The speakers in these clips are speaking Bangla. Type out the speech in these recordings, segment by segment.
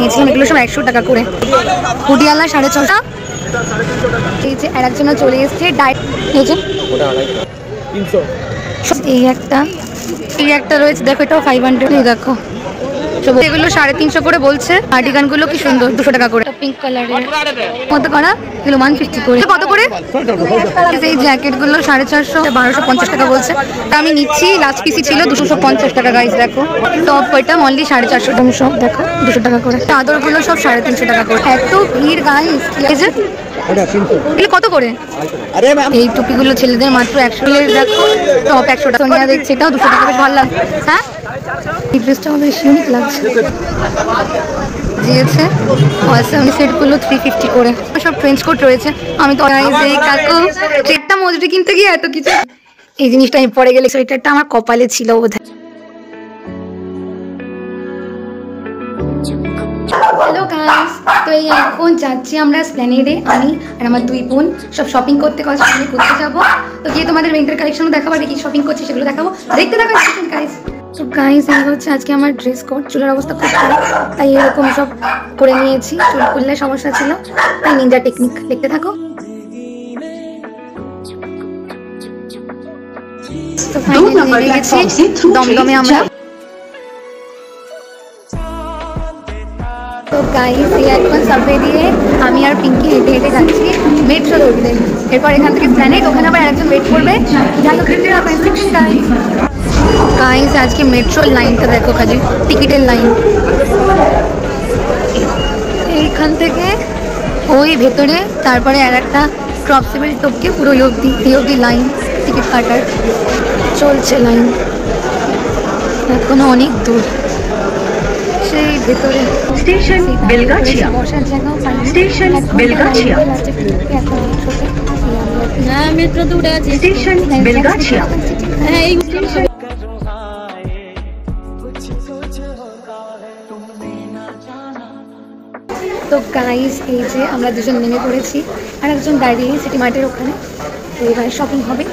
নিয়েছিলাম, এগুলো সব 100 টাকা করে। হুডিয়ালা 650। এই যে আর একজন চলে এসছে এই একটা রয়েছে, দেখো এটাও 500। দেখো এগুলো 350 করে বলছে। কার্ডিগানগুলো কি সুন্দর, 200 টাকা করে। পিঙ্ক কালারের কত করা, এগুলো 150 করে। কত করে এই জ্যাকেটগুলো 450, 1250 টাকা বলছে। আমি নিচ্ছি, লাস্ট পিসি ছিল 250 টাকা গাইস। দেখো টপ ওইটা অনলি 450 টাকা, সব দেখো 200 টাকা করে। চাদরগুলো সব 350 টাকা করে। এত ভিড় গাইস। এই যে এগুলো কত করে? এই টুপিগুলো ছেলেদের মাত্র 100। দেখো টপ 100 টাকা। সোনিয়া দেখছি, এটাও 200 টাকা। বেশ ভালো লাগছে। হ্যাঁ এই ড্রেসটাও বেশ ইউনিক লাগছে। দিয়েছে সেটগুলো 350 করে। সব ট্রেঞ্চ কোট রয়েছে। আমি তো কাকু ট্রেকটা মজুরি কিনতে গিয়ে এত কিছু। এই জিনিসটা আমি পরে গেলে, সোয়েটারটা আমার কপালে ছিল বোধহয়। হ্যালো গাইস, তো এই এখন যাচ্ছি আমরা স্প্ল্যানেডে। আমি আর আমার 2 বোন সব শপিং করতে করতে যাবো। তো গিয়ে তোমাদের উইন্টার কালেকশনও দেখাবো, আর কি শপিং করছি সেগুলো দেখাবো। দেখতে থাকো গাইস। তো গাইস এই হচ্ছে আজকে আমার ড্রেস কোড। চুলের অবস্থা খুব খারাপ, তাই এরকম সব করে নিয়েছি। চুল খুললে সমস্যা ছিল, তাই নিনজা টেকনিক। দেখতে থাকো। তো ফাইনালি গেছি দমদমে আমরা। তো গাইস এই এখন সাবওয়ে দিয়ে আমি আর পিঙ্কি হেঁটে হেঁটে যাচ্ছি মেট্রো ধরতে। এরপর এখান থেকে স্প্ল্যানেড, ওখানে আবার আরেকজন ওয়েট করবে। গাইস আজকে মেট্রোর লাইনটা দেখো, খালি টিকিটের লাইন। এইখান থেকে ওই ভেতরে, তারপরে আর একটা ক্রপসিবল টপকে পুরো অব্দি লাইন টিকিট কাটার চলছে লাইন। এখনো অনেক দূর সেই ভেতরে। Station Belgachia, station Belgachia. না মেট্রো তো উঠে আছে, স্টেশন বেলগাছিয়া। হ্যাঁ এই স্টেশন। তো গাইস এই যে আমরা দুজন নেমে পড়েছি, আর একজন দাঁড়িয়ে সিটি মার্টের ওখানে। তো এবার শপিং হবে।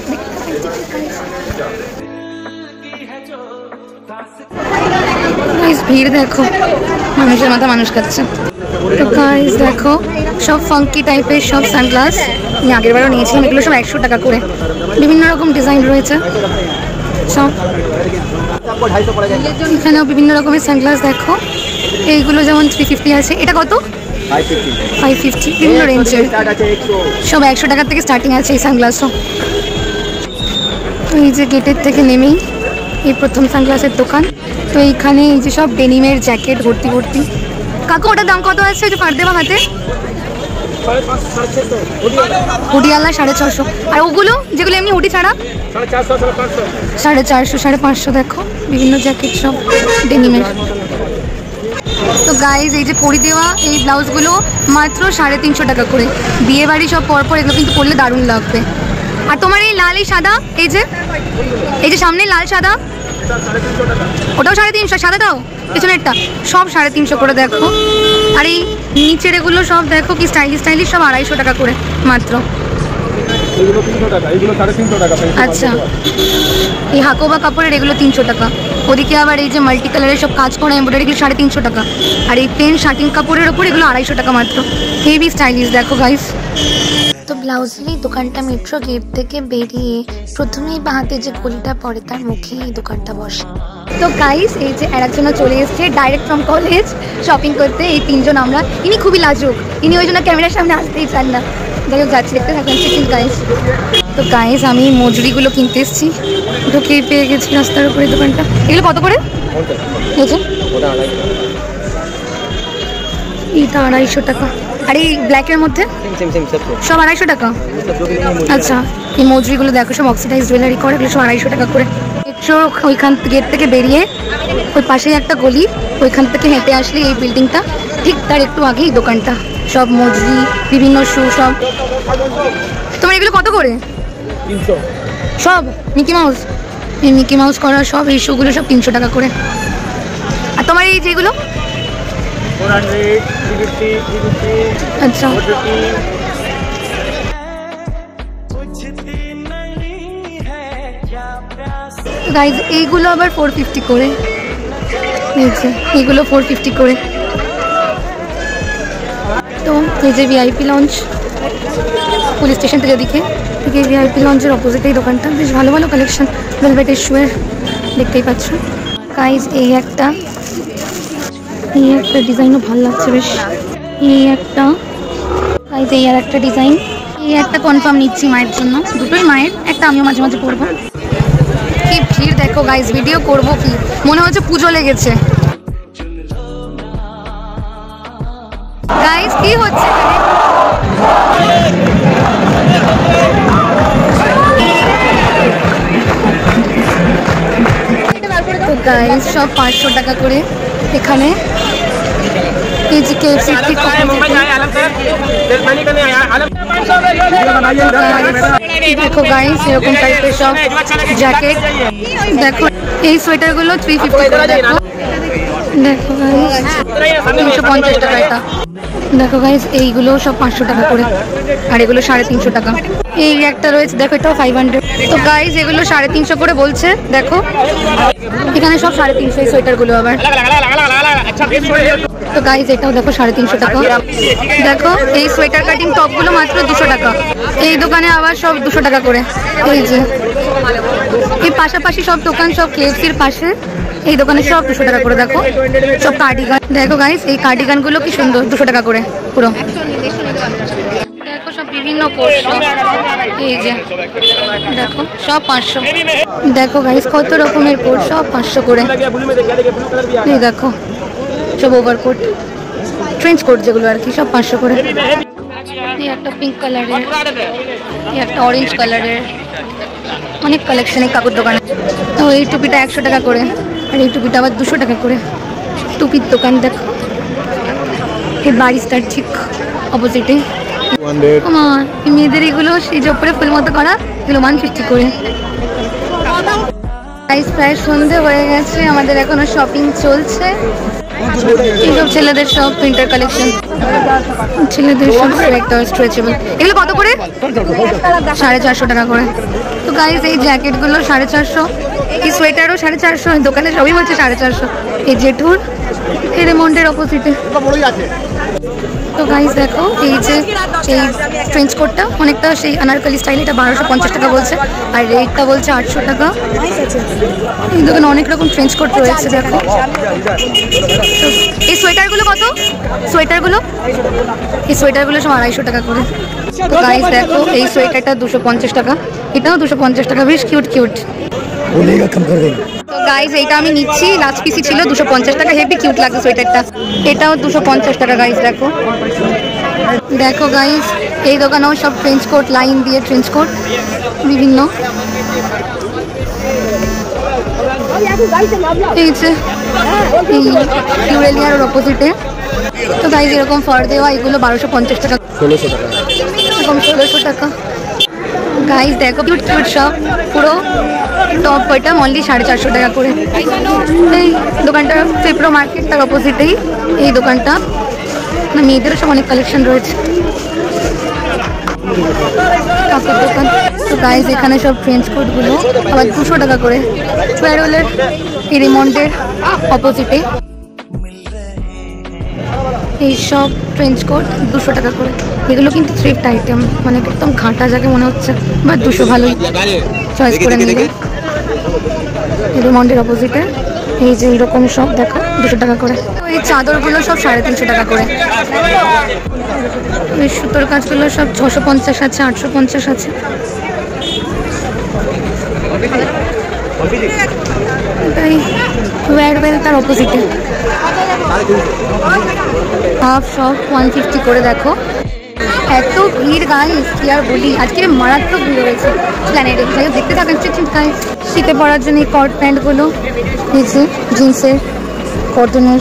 ভিড় দেখো, মানুষের মাথা মানুষ খাচ্ছে। তো গাইস দেখো সব ফাঙ্কি টাইপের সব সানগ্লাস। আমি আগের বারও নিয়েছিলাম, এগুলো সব 100 টাকা করে। বিভিন্ন রকম ডিজাইন রয়েছে সব। এখানেও বিভিন্ন রকমের সানগ্লাস দেখো। এইগুলো যেমন 350 আছে। এটা কত? 550। বিভিন্ন রেঞ্জের সব 100 টাকার থেকে স্টার্টিং আছে এই সানগ্লাসও। তো এই যে গেটের থেকে নেমেই এই প্রথম সানগ্লাসের দোকান। তো এইখানে এই যে সব ডেনিমের জ্যাকেট ভর্তি ভর্তি। কাকু ওটার দাম কত আছে? ওই যে পার দেওয়া হাতে হুডিয়ালা 650। আর ওগুলো যেগুলো এমনি হুডি ছাড়া 450, 550। দেখো বিভিন্ন জ্যাকেট সব ডেনিমের। তো গাইজ এই যে পরি দেওয়া এই ব্লাউজগুলো মাত্র 350 টাকা করে। বিয়ে বাড়ি সব পরপর এগুলো কিন্তু পরলে দারুণ লাগবে। আর তোমার এই লাল এই সাদা, এই যে সামনে লাল সাদা, ওটাও 350। সাদাটাও পেছনেরটা সব 350 করে। দেখো আর এই নিচের এগুলো সব দেখো কি স্টাইলিশ সব 250 টাকা করে মাত্র। আচ্ছা এই হাকোবা কাপড়ের এগুলো 300 টাকা। ওদিকে আবার এই যে মাল্টি কালারের সব কাজ করা এমব্রয়ডারিগুলো 350 টাকা। আর এই প্লেন শার্টিং কাপড়ের ওপর এগুলো 250 টাকা মাত্র। হেভি স্টাইলিশ দেখো গাইস। তো ব্লাউজের এই দোকানটা মেট্রো গেট থেকে বেরিয়ে প্রথমেই বাঁহাতে যে গলিটা পড়ে তার মুখে এই দোকানটা বসে। তো গাইস এই যে আর একজন চলে এসছে ডাইরেক্ট ফ্রম কলেজ শপিং করতে। এই 3 জন আমরা। ইনি খুবই লাজুক, ইনি ওই জন্য ক্যামেরার সামনে আসতেই চান না। যাই হোক যাচ্ছি, দেখতে থাকুন গাইস। তো গাইস আমি মজুরিগুলো কিনতে এসেছি, ঢুকেই পেয়ে গেছি রাস্তার উপরে দোকানটা। এগুলো কত করে? এইটা 250 টাকা। আর এই ব্ল্যাকের মধ্যে সব 250 টাকা। আচ্ছা এই মজুরিগুলো দেখো সব অক্সিডাইজ জুয়েলারি করে, এগুলো সব 250 টাকা করে। মেট্রো ওইখান গেট থেকে বেরিয়ে ওই পাশেই একটা গলি, ওইখান থেকে হেঁটে আসলে এই বিল্ডিংটা, ঠিক তার একটু আগেই এই দোকানটা। সব মজুরি বিভিন্ন শু সব। তোমার এগুলো কত করে? সব মিকি মাউস, এই মিকি মাউস করা সব এই শুগুলো সব 300 টাকা করে। আর তোমার এই যেগুলো? আচ্ছা গাইজ এইগুলো আবার 450 করে। এইগুলো 450 করে। এই যে ভিআইপি লঞ্চ, পুলিশ স্টেশন থেকে দিকে ঠিক এই ভিআইপি লঞ্চের অপোজিটে এই দোকানটা, বেশ ভালো ভালো কালেকশন ভেলভেট ইস্যুয়ের দেখতেই পাচ্ছ গাইজ। এই একটা ডিজাইনও ভালো লাগছে বেশ, এই একটা গাইজ, এই আর একটা ডিজাইন, এই একটা কনফার্ম নিচ্ছি মায়ের জন্য, দুটোই মায়ের, একটা আমিও মাঝে মাঝে পরবো। কি ভিড় দেখো গাইজ, ভিডিও করবো কি, মনে হচ্ছে পুজো লেগেছে গাইজ। কি হচ্ছে তো গাইজ, সব 500 টাকা করে এখানে। এই যে KFC ঠিক দেখো গাইজ, এরকম টাইপের সব জ্যাকেট দেখো। এই সোয়েটারগুলো 350 করে দেখো, দেখো গাইজ 350 টাকা এটা। দেখো গাইজ, এইগুলো সব 500 টাকা করে, আর এগুলো 350 টাকা। এই একটা রয়েছে দেখো, এটাও 500। তো গাইজ এগুলো 350 করে বলছে, দেখো এখানে সব 350 এই সোয়েটারগুলো আবার। তো গাইজ এটাও দেখো 350 টাকা। দেখো এই সোয়েটার কাটিং টপগুলো মাত্র 200 টাকা। এই দোকানে আবার সব 200 টাকা করে। এই যে এই পাশাপাশি সব দোকান, সব KFCর পাশে এই দোকানে সব 200 টাকা করে। দেখো সব কার্ডিগান, দেখো গাইজ এই কার্ডিগানগুলো কি সুন্দর, 200 টাকা করে পুরো। দেখো সব বিভিন্ন কোট, এই যে দেখো সব 500। দেখো গাইজ কত রকমের কোট, সব 500 করে। এই দেখো সব ওভারকোট, ট্রেঞ্চ কোট যেগুলো আর কি, সব 500 করে। এই একটা পিঙ্ক কালারের, এই একটা অরেঞ্জ কালারের, অনেক কালেকশন এই কাপড় দোকানে। তো এই টুপিটা 100 টাকা করে, আর এই টুপিটা আবার 200 টাকা করে। টুপির দোকান দেখো, এই বাড়িটার ঠিক অপোজিটে। আমার মেয়েদের এগুলো সেই যে উপরে ফুল মতো করা, এগুলো 150 করে। প্রায় সন্ধে হয়ে গেছে, আমাদের এখনো শপিং চলছে। এইসব ছেলেদের সব প্রিন্টার কালেকশন, ছেলেদের সব সোয়েটার স্ট্রেচেবল। এগুলো কত করে? 450 টাকা করে। তো গাইজ এই জ্যাকেটগুলো 450, এই সোয়েটারও 450, দোকানে সবই বলছে 450। এই জেঠুর এই রেমন্ডের অপোজিটে। তো গাইজ দেখো এই যে এই ট্রেঞ্চ কোটটা অনেকটা সেই আনারকলি স্টাইল, এটা 1250 টাকা বলছে, আর রেটটা বলছে 800 টাকা। এই দোকানে অনেক রকম ট্রেঞ্চ কোট রয়েছে দেখো। এই সোয়েটারগুলো কত? সোয়েটারগুলো এই সোয়েটারগুলো সব 250 টাকা করে। তো গাইজ দেখো এই সোয়েটারটা 250 টাকা, এটাও 250 টাকা, বেশ কিউট কিউট। তো গাইজ এইটা আমি নিচ্ছি, লাস্ট পিসি ছিল 250 টাকা, হেভি কিউট লাগছে সোয়েটারটা। এটাও 250 টাকা গাইজ। দেখো দেখো গাইজ এই দোকানেও সব ট্রেঞ্চ কোট, লাইন দিয়ে ট্রেঞ্চ কোট বিভিন্ন। এই যে এই ইউরেলিয়ার অপোজিটে। তো গাইজ এরকম ফর দেওয়া এগুলো 1250 টাকা, 1600 টাকা, এরকম 1600 টাকা। গাইজ দেখো কিউট কিউট সব, পুরো টপ বয়টা অনলি 450 টাকা করে। এই দোকানটা ফিপ্রো মার্কেট, তার অপোজিটেই এই দোকানটা। না মেয়েদেরও সব অনেক কালেকশন রয়েছে কাপড় দোকান। তো গাইজ এখানে সব ট্রেঞ্চ কোটগুলো আবার 200 টাকা করে। প্যারোলের এই রিমন্ডের অপোজিটে এই সব ট্রেঞ্চ কোট 200 টাকা করে। এগুলো কিন্তু থ্রিফট আইটেম, মানে একদম ঘাঁটা যাকে মনে হচ্ছে, বা 200 ভালোই চয়েস করে নিলে। রিমন্ডের অপোজিটে এই যে এইরকম সব দেখো 200 টাকা করে। তো এই চাদরগুলো সব 350 টাকা করে। এই সুতোর কাজগুলো সব 650 আছে, 850 আছে। তাই ওয়্যারওয়েল তার অপোজিটে হাফ সব 150 করে। দেখো এত ভিড় গাইস, কি আর বলি, আজকে মারাত্মক ভিড় হয়েছে প্ল্যানেটে। দেখতে থাকেন গাইস। শীতে পরার জন্য এই কট প্যান্টগুলো, এই যে জিন্সের কটনের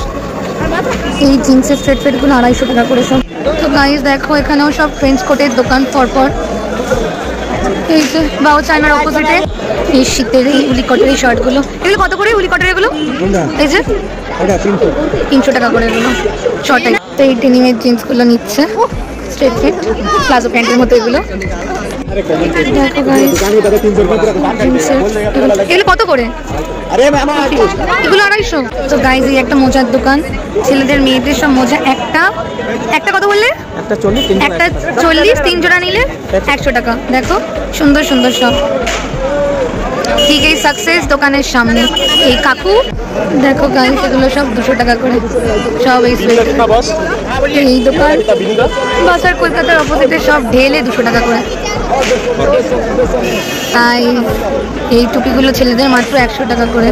এই জিন্সের স্ট্রেট ফেটগুলো 250 টাকা করে সব। তো গাইস দেখো এখানেও সব ট্রেঞ্চ কোটের দোকান পরপর। এই যে বাউ চায়নার অপোজিটে এই শীতের এই উলি কটের এই শার্টগুলো, এগুলো কত করে উলি কটের? এগুলো এই যে 300 টাকা করে এগুলো শর্টাই। তো এই ডেনিমের জিন্সগুলো নিচ্ছে স্ট্রেট ফিট প্লাজো প্যান্টের মতো এগুলো। দেখো গাইস এগুলো কত করে? এগুলো 250। তো গাইস এই একটা মোজার দোকান, ছেলেদের মেয়েদের সব মোজা। একটা কত বললে? একটা 40, 3 জোড়া নিলে 100 টাকা। দেখো সুন্দর সুন্দর সব। ঠিক এই সাকসেস দোকানের সামনে এই কাকু, দেখো গাইস এগুলো সব 200 টাকা করে সব। এই দোকান বাজার কলকাতার অপোজিটে সব ঢেলে 200 টাকা করে। তাই এই টুপিগুলো ছেলেদের মাত্র 100 টাকা করে।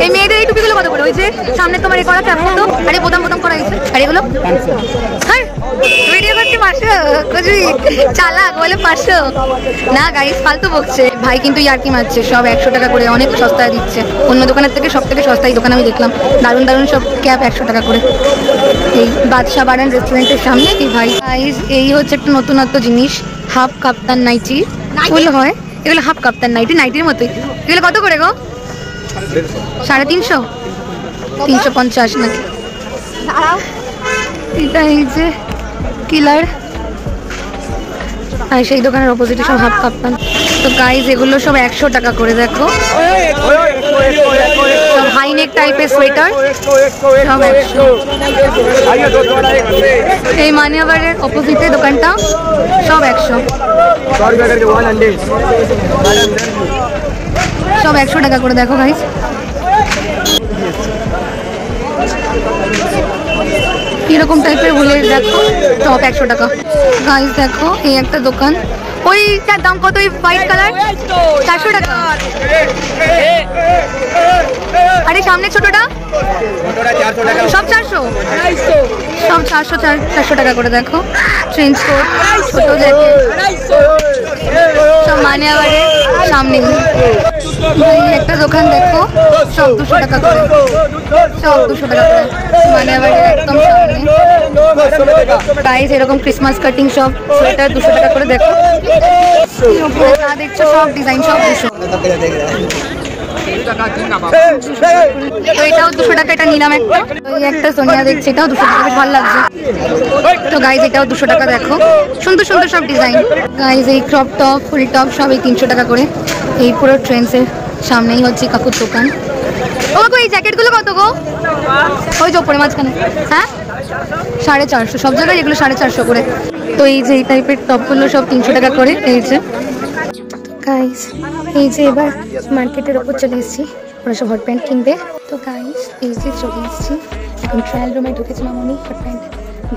এই মেয়েদের এই টুপিগুলো কত করে? ওই যে সামনে তোমার এ করা ক্যাপ মতো, আরে বোতাম বোতাম করা হয়েছে, আর এগুলো হ্যাঁ ভিডিও করতে 500 কুচি চালাক বলে 500 না। গাইস ফালতু বকছে ভাই, কিন্তু ইয়ার্কি মারছে। সব 100 টাকা করে, অনেক সস্তায় দিচ্ছে। অন্য দোকানের থেকে সব থেকে সস্তায় দোকান আমি দেখলাম। দারুণ দারুণ সব ক্যাপ 100 টাকা করে। এই বাদশা বারান রেস্টুরেন্টের সামনে এই ভাই। গাইস এই হচ্ছে একটা নতুনত্ব জিনিস, হাফ কাপ্তান নাইটি ফুল হয়। এগুলো হাফ কাপ্তান নাইটির মতোই। এগুলো কত করে গো? 350, 350 নাকি? এটা এই যে কিলার, আর সেই দোকানের অপোজিটে সব হাফ কাপ্তান। তো গাইজ এগুলো সব 100 টাকা করে। দেখো সব হাইনেক টাইপের সোয়েটার সব 100। এই মানিয়াবারের অপোজিটে দোকানটা সব 100, সব 100 টাকা করে। দেখো গাইজ এরকম টাইপের বলে দেখো টপ 100 টাকা। গাইজ দেখো এই একটা দোকান, ওইটার দাম কত? ওই হোয়াইট কালার 400 টাকা। আরে সামনে ছোটটা সব 400, সব 400 টাকা করে। দেখো ট্রেন্চ কোট, ছোট জ্যাকেট সব মানিয়াবারের সামনে। একটা দোকান দেখো সব 200 টাকা করে, সব 200 টাকা করে মানিয়াবারের একদম সামনে। গাইস এরকম ক্রিসমাস কাটিং সব সোয়েটার 200 টাকা করে। দেখো যা দেখছো সব ডিজাইন সব 200। তো এটাও 200 টাকা, এটা নিলাম একটা। ওই একটা সোনিয়া দেখছি, এটাও 200 টাকা, বেশ ভালো লাগছে। তো গাইজ এটাও 200 টাকা। দেখো সুন্দর সুন্দর সব ডিজাইন। গাইজ এই ক্রপ টপ, ফুল টপ সব এই 300 টাকা করে। এই পুরো ট্রেন্ডসের সামনেই হচ্ছে কাকুর দোকান। ও কাকু এই জ্যাকেটগুলো কত গো? ওই যে ওপরে মাঝখানে, হ্যাঁ 450, সব জায়গায় এগুলো 450 করে। তো এই যে এই টাইপের টপগুলো সব 300 টাকা করে। এই যে গাইস এই যে এবার মার্কেটের ওপর চলে এসেছি, ওরা সব হট প্যান্ট কিনবে। তো গাইস এই যে চলে এসেছি, এখন ট্রায়াল রুমে ঢুকেছিলাম আমি হট প্যান্ট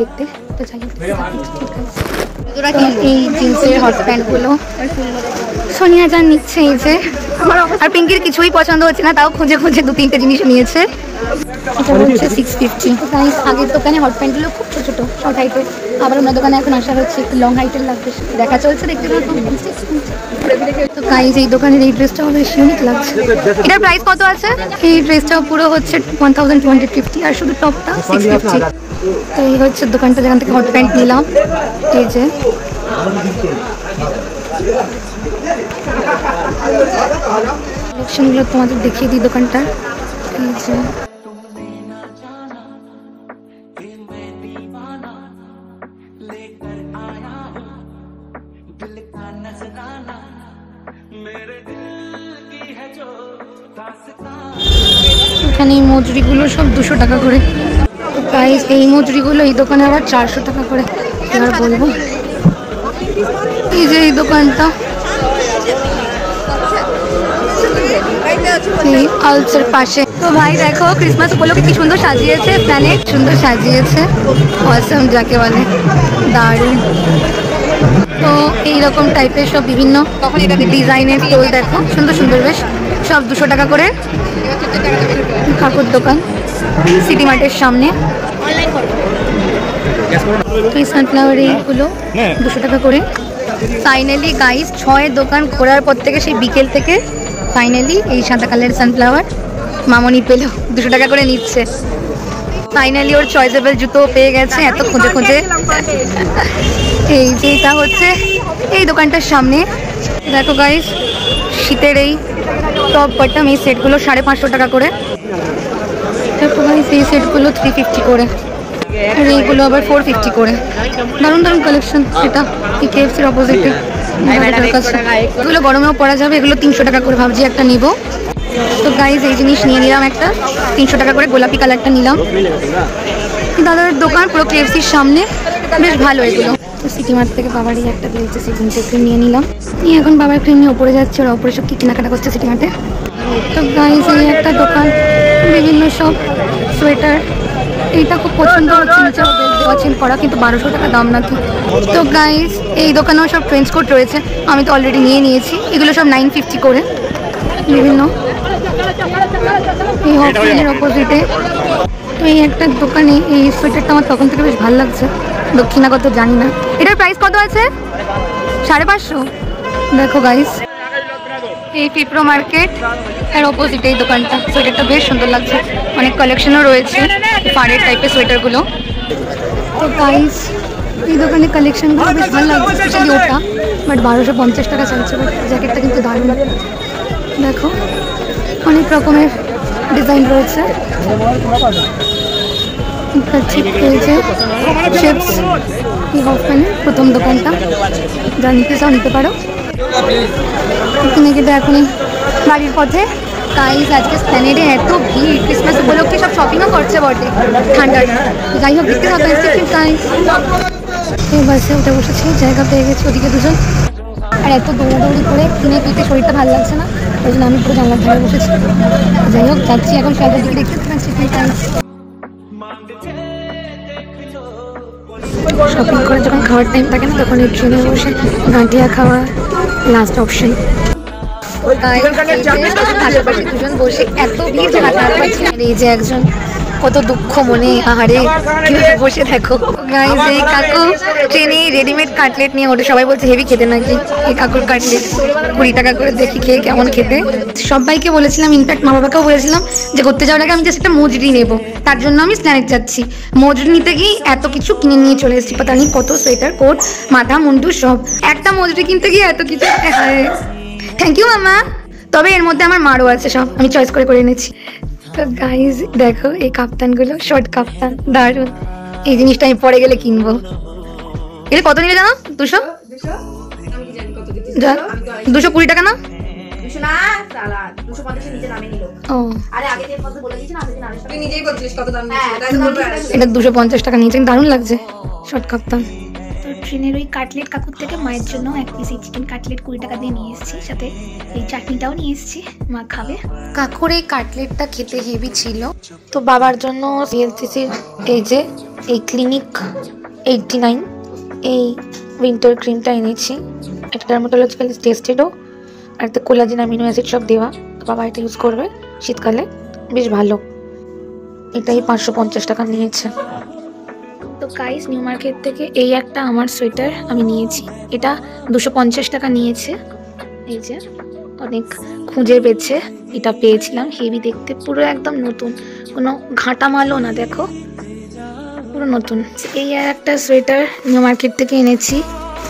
দেখতে। তো যাই এই জিন্সের হট প্যান্টগুলো সোনিয়া যান নিচ্ছে। এই যে আর পিঙ্কির কিছুই পছন্দ হচ্ছে না, তাও খুঁজে খুঁজে 2-3টে জিনিস নিয়েছে। এটা হচ্ছে 650। গাইস আগের দোকানে হট প্যান্টগুলো খুব ছোট ছোট শর্ট হাইটের, আবার অন্য দোকানে এখন আসা হচ্ছে একটু লং হাইটের লাগবে, দেখা চলছে দেখতে পাবো। তো গাইস এই দোকানের এই ড্রেসটাও বেশ ইউনিক লাগছে। এটার প্রাইস কত আছে? এই ড্রেসটাও পুরো হচ্ছে 1250 আর শুধু টপটা 650। তো এই হচ্ছে দোকানটা যেখান থেকে হট প্যান্ট নিলাম। এই যে কালেকশনগুলো তোমাদের দেখিয়ে দিই দোকানটা। এই যে এখানে এই মজুরিগুলো সব 200 টাকা করে। গাইস এই মজুরিগুলো এই দোকানে আবার 400 টাকা করে। এবার বলবো এই যে এই দোকানটা আলসের পাশে। তো ভাই দেখো ক্রিসমাস উপলক্ষে কি সুন্দর সাজিয়েছে, প্ল্যানেট সুন্দর সাজিয়েছে, অসম যাকে বলে, দারুণ। তো এইরকম টাইপের সব বিভিন্ন ডিজাইনের টোল দেখো সুন্দর সুন্দর, বেশ সব 200 টাকা করে। কাকুর দোকান সিটি মার্টের সামনে। সানফ্লাওয়ার এইগুলো 200 টাকা করে। ফাইনালি গাইস 6 দোকান ঘোরার পর থেকে সেই বিকেল থেকে ফাইনালি এই সাদা কালারের সানফ্লাওয়ার মামনি পেল, 200 টাকা করে নিচ্ছে। ফাইনালি ওর চয়েসেবল জুতো পেয়ে গেছে এত খুঁজে খুঁজে। এই যে এটা হচ্ছে এই দোকানটার সামনে। দেখো গাইস শীতের এই টপ বটম এই সেটগুলো 550 টাকা করে। দেখো গাইস এই সেটগুলো 350 করে, আর এইগুলো আবার 450 করে। দারুণ দারুণ কালেকশন। এটা এই KFCর অপোজিটে। এগুলো গরমেও পরা যাবে, এগুলো 300 টাকা করে ভাবছি একটা নিব। তো গাইজ এই জিনিস নিয়ে নিলাম একটা, 300 টাকা করে গোলাপি কালারটা নিলাম। দাদার দোকান পুরো KFCর সামনে, বেশ ভালো এগুলো। তো সিটি মার্ট থেকে বাবারই একটা দিয়েছে সিগনেচার ক্রিম নিয়ে নিলাম। নিয়ে এখন বাবার ক্রিম নিয়ে ওপরে যাচ্ছে, ওরা ওপরে সব কি কেনাকাটা করছে সিটি মার্টে। তো গাইজ এই একটা দোকান, বিভিন্ন সব সোয়েটার, এইটা খুব পছন্দ হচ্ছে, নিচে ওয়াচিং করা, কিন্তু 1200 টাকা দাম নাকি। তো গাইজ এই দোকানেও সব ট্রেন্ডস কোট রয়েছে, আমি তো অলরেডি নিয়ে নিয়েছি। এগুলো সব 950 করে বিভিন্ন। এই হফম্যানের অপোজিটে তো এই একটা দোকানে এই সোয়েটারটা আমার তখন থেকে বেশ ভালো লাগছে, দক্ষিণাগত জানি না। এটার প্রাইস কত আছে? 550। দেখো গাইজ এই পিপ্রো মার্কেট এর অপোজিটে এই দোকানটা, সোয়েটারটা বেশ সুন্দর লাগছে, অনেক কালেকশনও রয়েছে ফাড়ের টাইপের সোয়েটারগুলো। তো গাইজ এই দোকানে কালেকশনগুলো বেশ ভালো লাগছে, স্পেশালি ওটা, বাট 1250 টাকা চাইছে। বাট জ্যাকেটটা কিন্তু দারুণ, দেখো অনেক রকমের ডিজাইন রয়েছে। ঠিক রয়েছে শেপস। এই হফম্যানের প্রথম দোকানটা, যা নিতে চাও নিতে পারো। কিনে কিন্তু এখনই বাড়ির পথে। গাইজ আজকে স্প্ল্যানেডে এত ভিড়, ক্রিসমাস উপলক্ষে সব শপিংও করছে বটে, ঠান্ডার। যাই হোক দেখতে থাকা এসছে গাইজ। এই বাসে উঠে বসেছি, জায়গা পেয়ে গেছি ওদিকে দুজন। আর এত দৌড়াদৌড়ি করে কিনে পিঠে শরীরটা ভালো লাগছে না, ওই জন্য আমি পুরো জানলার ধারে বসেছি। যাই হোক যাচ্ছি এখন, সাইডের দিকে দেখতে পাচ্ছি। শপিং করে যখন খাওয়ার টাইম থাকে না, তখন এই ট্রেনে বসে গাঁটিয়া খাওয়া লাস্ট অপশন। আশেপাশে দুজন বসে এত ভিড় যে হাত পাচ্ছি। এই যে একজন কত দুঃখ মনে, আহারে বসে দেখো। গাইজ এই কাকু ট্রেনে রেডিমেড কাটলেট নিয়ে ওঠে, সবাই বলছে হেভি খেতে নাকি। এই কাকুর কাটলেট 20 টাকা করে, দেখি খেয়ে কেমন খেতে। সবাইকে বলেছিলাম, ইনফ্যাক্ট মা বাবাকেও বলেছিলাম যে ঘুরতে যাওয়ার আগে আমি জাস্ট একটা মজুরি নেবো, তার জন্য আমি স্প্ল্যানেড যাচ্ছি। মজুরি নিতে গিয়ে এত কিছু কিনে নিয়ে চলে এসেছি, পাতা নেই কত সোয়েটার, কোট, মাথা মুন্ডু সব। একটা মজুরি কিনতে গিয়ে এত কিছু। থ্যাংক ইউ মামা। তবে এর মধ্যে আমার মারও আছে, সব আমি চয়েস করে করে এনেছি। তো গাইজ দেখো এই কাপ্তানগুলো, শর্ট কাপ্তান, দারুণ। এই জিনিসটা আমি পরে গেলে কিনবো। এটা কত নিলে জানো? 200? 220 টাকা না? এটা 250 টাকা নিয়েছে, দারুণ লাগছে শর্ট কাপ্তান। তো ট্রেনের ওই কাটলেট কাকুর থেকে মায়ের জন্য এক পিস এই চিকেন কাটলেট 20 টাকা দিয়ে নিয়ে এসেছি, সাথে এই চাটনিটাও নিয়ে এসেছি, মা খাবে। কাকুর এই কাটলেটটা খেতে হেভি ছিল। তো বাবার জন্য VLCCর এই যে এই ক্লিনিক 89 এই উইন্টার ক্রিমটা এনেছি। এটা ডার্মাটোলজিক্যালি টেস্টেডও, আর এতে কোলাজেন অ্যামিনো অ্যাসিড সব দেওয়া। তো বাবা এটা ইউজ করবে শীতকালে, বেশ ভালো। এটাই 550 টাকা নিয়েছে। তো গাইস নিউ মার্কেট থেকে এই একটা আমার সোয়েটার আমি নিয়েছি, এটা 250 টাকা নিয়েছে। এই যে অনেক খুঁজে বেছে এটা পেয়েছিলাম, হেভি দেখতে, পুরো একদম নতুন, কোনো ঘাটা মালও না, দেখো পুরো নতুন। এই আর একটা সোয়েটার নিউ মার্কেট থেকে এনেছি,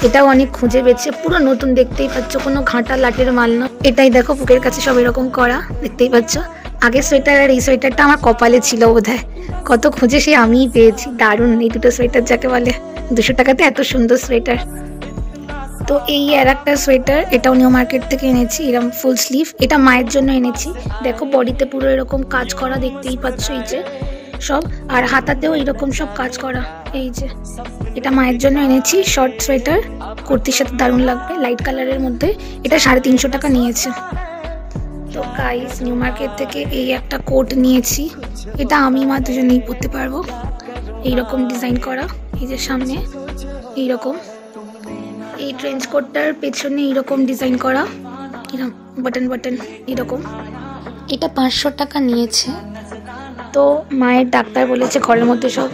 এটাও অনেক খুঁজে বেছে, পুরো নতুন, দেখতেই পাচ্ছ, কোনো ঘাটা লাটের মাল না। এটাই দেখো বুকের কাছে সব এরকম করা, দেখতেই পাচ্ছ। আগের সোয়েটার আর এই সোয়েটারটা আমার কপালে ছিল বোধহয়, কত খুঁজে সে আমিই পেয়েছি। দারুণ এই দুটো সোয়েটার যাকে বলে, 200 টাকাতে এত সুন্দর সোয়েটার। তো এই আর একটা সোয়েটার, এটাও নিউ মার্কেট থেকে এনেছি, এরকম ফুল স্লিভ। এটা মায়ের জন্য এনেছি, দেখো বডিতে পুরো এরকম কাজ করা, দেখতেই পাচ্ছ এই যে সব, আর হাতাতেও এরকম সব কাজ করা। এই যে এটা মায়ের জন্য এনেছি, শর্ট সোয়েটার, কুর্তির সাথে দারুণ লাগবে, লাইট কালারের মধ্যে। এটা 350 টাকা নিয়েছে। তো গাইস নিউ মার্কেট থেকে এই একটা কোট নিয়েছি, এটা আমি মা দুজনেই পরতে পারবো। এইরকম ডিজাইন করা, এই যে সামনে এইরকম, এই ট্রেঞ্চ কোটটার পেছনে এইরকম ডিজাইন করা, এরকম বাটন বাটন এরকম। এটা 500 টাকা নিয়েছে। তো মায়ের ডাক্তার বলেছে ঘরের মধ্যে সব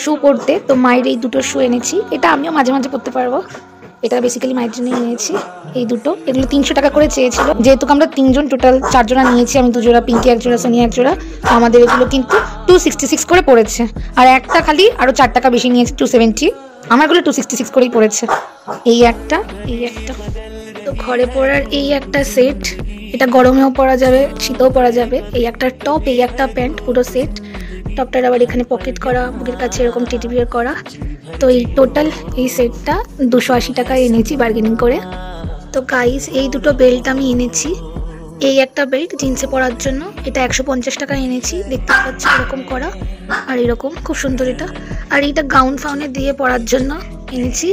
শু পরতে, তো মায়ের এই দুটো শু এনেছি, এটা আমিও মাঝে মাঝে পরতে পারবো। এটা বেসিক্যালি মায়ের জন্য এনেছি এই দুটো, এগুলো 300 টাকা করে চেয়েছিল। যেহেতু আমরা 3 জন, টোটাল 4 জনা নিয়েছি, আমি 2 জোড়া, পিঙ্কি 1 জোড়া, সোনিয়া 1 জোড়া, আমাদের এগুলো কিন্তু 266 করে পড়েছে। আর একটা খালি আরো 4 টাকা বেশি নিয়েছে, 270। আমারগুলো 266 করেই পড়েছে। এই একটা, এই একটা। তো ঘরে পরার এই একটা সেট, এটা গরমেও পরা যাবে, শীতেও পরা যাবে। এই একটা টপ, এই একটা প্যান্ট, পুরো সেট টপটার আবার এখানে পকেট করা, বুকের কাছে এরকম টেডি বিয়ার করা। তো এই টোটাল এই সেটটা 280 টাকায় এনেছি বার্গেনিং করে। তো গাইস এই দুটো বেল্ট আমি এনেছি। এই একটা বেল্ট জিন্সে পরার জন্য, এটা 150 টাকা এনেছি, দেখতে পাচ্ছি এরকম করা আর এরকম খুব সুন্দর এটা। আর এইটা গাউন ফাউনে দিয়ে পরার জন্য এনেছি,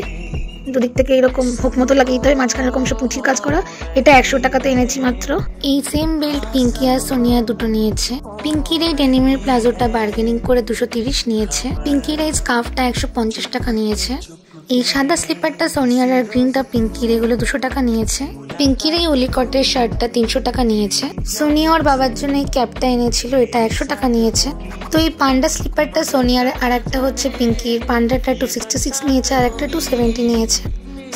দুদিক থেকে এরকম হোক মতো লাগিয়ে দিতে হয়, মাঝখানে এরকম সব পুঁথির কাজ করা। এটা 100 টাকাতে এনেছি মাত্র। এই সেম বেল্ট পিঙ্কি আর সোনিয়া দুটো নিয়েছে। পিঙ্কির এই ডেনিমের প্লাজোটা বার্গেনিং করে 230 নিয়েছে। পিঙ্কির এই স্কার্ফটা 150 টাকা নিয়েছে। এই সাদা স্লিপারটা সোনিয়ার আর গ্রিনটা পিঙ্কির, এগুলো 200 টাকা নিয়েছে। পিঙ্কির এই ওলিকটের শার্টটা 300 টাকা নিয়েছে। সোনিয়া ওর বাবার জন্য এই ক্যাপটা এনেছিল, এটা 100 টাকা নিয়েছে। তো এই পান্ডা স্লিপারটা সোনিয়ার, আর একটা হচ্ছে পিঙ্কির। পান্ডাটা 266 নিয়েছে আর একটা 270 নিয়েছে।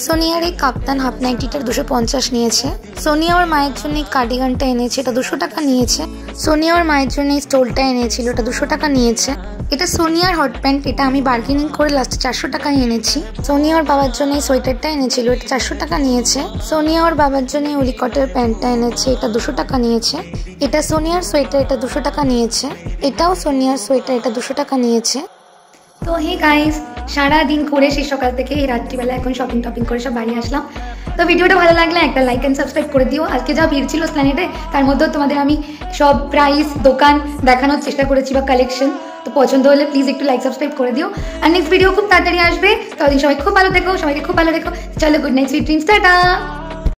সোনিয়ার এই কাপ্তান হাফ নাইটিটা 250 নিয়েছে। সোনিয়া ওর মায়ের জন্য এই কার্ডিগানটা এনেছে, এটা 200 টাকা নিয়েছে। সোনিয়া ওর মায়ের জন্য এই স্টোলটা এনেছিল, এটা 200 টাকা নিয়েছে। এটা সোনিয়ার হট প্যান্ট, এটা আমি বার্গেনিং করে লাস্টে 400 টাকায় এনেছি। সোনিয়া ওর বাবার জন্য এই সোয়েটারটা এনেছিল, এটা 400 টাকা নিয়েছে। সোনিয়া ওর বাবার জন্য এই ওলিকটের প্যান্টটা এনেছে, এটা 200 টাকা নিয়েছে। এটা সোনিয়ার সোয়েটার, এটা 200 টাকা নিয়েছে। এটাও সোনিয়ার সোয়েটার, এটা 200 টাকা নিয়েছে। তো হে গাইস, সারাদিন করে সেই সকাল থেকে এই রাত্রিবেলা এখন শপিং টপিং করে সব বাড়ি আসলাম। তো ভিডিওটা ভালো লাগলে একটা লাইক অ্যান্ড সাবস্ক্রাইব করে দিও। আজকে যা ভিড় ছিল প্ল্যানেটে, তার মধ্যেও তোমাদের আমি সব প্রাইস দোকান দেখানোর চেষ্টা করেছি বা কালেকশন। তো পছন্দ হলে প্লিজ একটু লাইক সাবস্ক্রাইব করে দিও। আর নেক্সট ভিডিও খুব তাড়াতাড়ি আসবে। ততদিন সবাই খুব ভালো থেকো, সবাইকে খুব ভালো রেখো। চলো, good night, sweet dreams, tata.